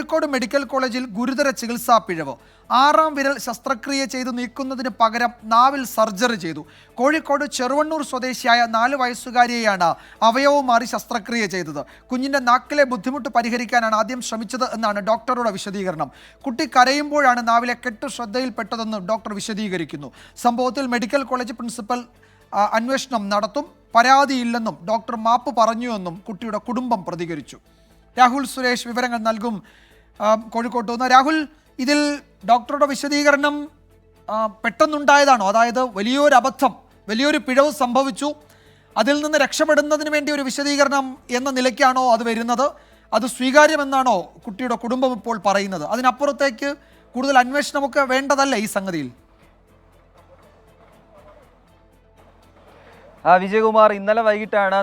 Kozhikode medical കോളേജിൽ ഗുരുതര ചികിത്സാ പിഴവ്. 6-ാം വിരൽ ശസ്ത്രക്രിയ ചെയ്തു നീക്കുന്നതിന് പകരം നാവിൽ സർജറി ചെയ്തു. കോഴിക്കോട് ചെറുവണ്ണൂർ സ്വദേശിയായ 4 വയസ്സുകാരിയെയാണ് അവയവം മാറി ശസ്ത്രക്രിയ ചെയ്തത്. കുഞ്ഞിന്റെ നാക്കിലെ ബുദ്ധിമുട്ട് പരിഹരിക്കാനാണ് ആദ്യം ശ്രമിച്ചത് എന്നാണ് ഡോക്ടറുടെ വിശദീകരണം. കുട്ടി കരയുമ്പോഴാണ് നാവിലെ കെട്ട് ശ്രദ്ധയിൽപ്പെട്ടതെന്ന് ഡോക്ടർ വിശദീകരിക്കുന്നു. സംഭവത്തിൽ മെഡിക്കൽ കോളേജ് പ്രിൻസിപ്പൽ അന്വേഷണം നടത്തും. പരാതിയില്ലെന്നും ഡോക്ടർ മാപ്പ് പറഞ്ഞുവെന്നും കുട്ടിയുടെ കുടുംബം പ്രതികരിച്ചു. രാഹുൽ സുരേഷ് വിവരങ്ങൾ നൽകും കോഴിക്കോട്ട് നിന്ന്. രാഹുൽ, ഇതിൽ ഡോക്ടറുടെ വിശദീകരണം പെട്ടെന്നുണ്ടായതാണോ? അതായത് വലിയൊരു അബദ്ധം, വലിയൊരു പിഴവ് സംഭവിച്ചു, അതിൽ നിന്ന് രക്ഷപ്പെടുന്നതിന് വേണ്ടി ഒരു വിശദീകരണം എന്ന നിലയ്ക്കാണോ അത് വരുന്നത്? അത് സ്വീകാര്യമെന്നാണോ കുട്ടിയുടെ കുടുംബം ഇപ്പോൾ പറയുന്നത്? അതിനപ്പുറത്തേക്ക് കൂടുതൽ അന്വേഷണമൊക്കെ വേണ്ടതല്ലേ ഈ സംഗതിയിൽ? വിജയകുമാർ, ഇന്നലെ വൈകിട്ടാണ്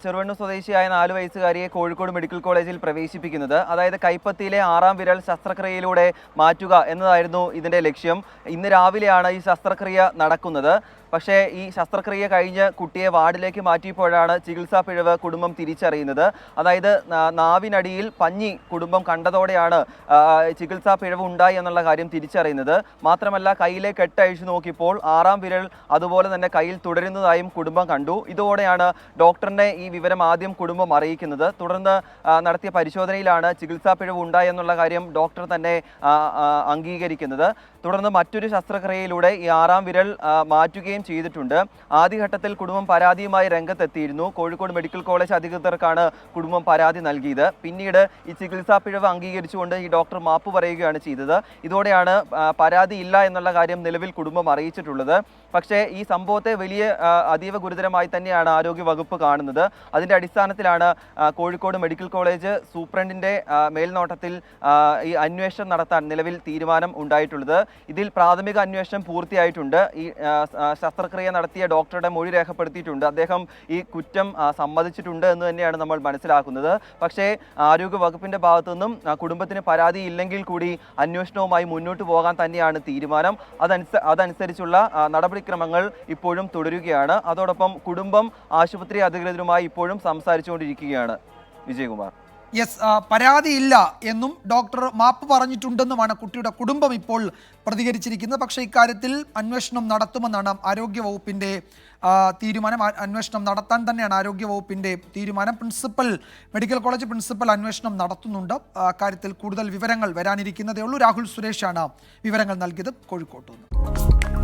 ചെറുവണ്ണൂർ സ്വദേശിയായ 4 വയസ്സുകാരിയെ കോഴിക്കോട് മെഡിക്കൽ കോളേജിൽ പ്രവേശിപ്പിക്കുന്നത്. അതായത് കൈപ്പത്തിയിലെ 6-ാം വിരൽ ശസ്ത്രക്രിയയിലൂടെ മാറ്റുക എന്നതായിരുന്നു ഇതിൻ്റെ ലക്ഷ്യം. ഇന്ന് രാവിലെയാണ് ഈ ശസ്ത്രക്രിയ നടക്കുന്നത്. പക്ഷേ ഈ ശസ്ത്രക്രിയ കഴിഞ്ഞ് കുട്ടിയെ വാർഡിലേക്ക് മാറ്റിയപ്പോഴാണ് ചികിത്സാ പിഴവ് കുടുംബം തിരിച്ചറിയുന്നത്. അതായത് നാവിനടിയിൽ പഞ്ഞി കുടുംബം കണ്ടതോടെയാണ് ചികിത്സാ പിഴവ് ഉണ്ടായി എന്നുള്ള കാര്യം തിരിച്ചറിയുന്നത്. മാത്രമല്ല, കയ്യിലെ കെട്ടഴിച്ചു നോക്കിയപ്പോൾ 6-ാം വിരൽ അതുപോലെ തന്നെ കയ്യിൽ തുടരുന്നതായും കുടുംബം കണ്ടു. ഇതോടെയാണ് ഡോക്ടറിനെ ഈ വിവരം ആദ്യം കുടുംബം അറിയിക്കുന്നത്. തുടർന്ന് നടത്തിയ പരിശോധനയിലാണ് ചികിത്സാ പിഴവ് ഉണ്ടായി എന്നുള്ള കാര്യം ഡോക്ടർ തന്നെ അംഗീകരിക്കുന്നത്. തുടർന്ന് മറ്റൊരു ശസ്ത്രക്രിയയിലൂടെ ഈ 6-ാം വിരൽ മാറ്റുകയും ചെയ്തിട്ടുണ്ട്. ആദ്യഘട്ടത്തിൽ കുടുംബം പരാതിയുമായി രംഗത്തെത്തിയിരുന്നു. കോഴിക്കോട് മെഡിക്കൽ കോളേജ് അധികൃതർക്കാണ് കുടുംബം പരാതി നൽകിയത്. പിന്നീട് ഈ ചികിത്സാ പിഴവ് അംഗീകരിച്ചുകൊണ്ട് ഈ ഡോക്ടർ മാപ്പ് പറയുകയാണ് ചെയ്തത്. ഇതോടെയാണ് പരാതി ഇല്ല എന്നുള്ള കാര്യം നിലവിൽ കുടുംബം അറിയിച്ചിട്ടുള്ളത്. പക്ഷേ ഈ സംഭവത്തെ അതീവ ഗുരുതരമായി തന്നെയാണ് ആരോഗ്യ വകുപ്പ് കാണുന്നത്. അതിൻ്റെ അടിസ്ഥാനത്തിലാണ് കോഴിക്കോട് മെഡിക്കൽ കോളേജ് സൂപ്രണ്ടിൻ്റെ മേൽനോട്ടത്തിൽ ഈ അന്വേഷണം നടത്താൻ നിലവിൽ തീരുമാനം ഉണ്ടായിട്ടുള്ളത്. ഇതിൽ പ്രാഥമിക അന്വേഷണം പൂർത്തിയായിട്ടുണ്ട്. ഈ ശസ്ത്രക്രിയ നടത്തിയ ഡോക്ടറുടെ മൊഴി രേഖപ്പെടുത്തിയിട്ടുണ്ട്. അദ്ദേഹം ഈ കുറ്റം സമ്മതിച്ചിട്ടുണ്ട് എന്ന് തന്നെയാണ് നമ്മൾ മനസ്സിലാക്കുന്നത്. പക്ഷേ ആരോഗ്യ വകുപ്പിൻ്റെ ഭാഗത്തു നിന്നും കുടുംബത്തിന് പരാതി ഇല്ലെങ്കിൽ കൂടി അന്വേഷണവുമായി മുന്നോട്ട് പോകാൻ തന്നെയാണ് തീരുമാനം. അതനുസരിച്ചുള്ള നടപടിക്രമങ്ങൾ ഇപ്പോഴും തുടരുകയാണ്. അതോടൊപ്പം കുടുംബം ആശുപത്രി അധികൃതരുമായി ഇപ്പോഴും സംസാരിച്ചുകൊണ്ടിരിക്കുകയാണ്. വിജയകുമാർ, യെസ്, പരാതിയില്ല എന്നും ഡോക്ടർ മാപ്പ് പറഞ്ഞിട്ടുണ്ടെന്നുമാണ് കുട്ടിയുടെ കുടുംബം ഇപ്പോൾ പ്രതികരിച്ചിരിക്കുന്നത്. പക്ഷേ ഇക്കാര്യത്തിൽ അന്വേഷണം നടത്തുമെന്നാണ് ആരോഗ്യവകുപ്പിൻ്റെ തീരുമാനം. അന്വേഷണം നടത്താൻ തന്നെയാണ് ആരോഗ്യവകുപ്പിൻ്റെ തീരുമാനം. മെഡിക്കൽ കോളേജ് പ്രിൻസിപ്പൽ അന്വേഷണം നടത്തുന്നുണ്ട്. കാര്യത്തിൽ കൂടുതൽ വിവരങ്ങൾ വരാനിരിക്കുന്നതേ ഉള്ളൂ. രാഹുൽ സുരേഷാണ് വിവരങ്ങൾ നൽകിയത് കോഴിക്കോട്ട് നിന്ന്.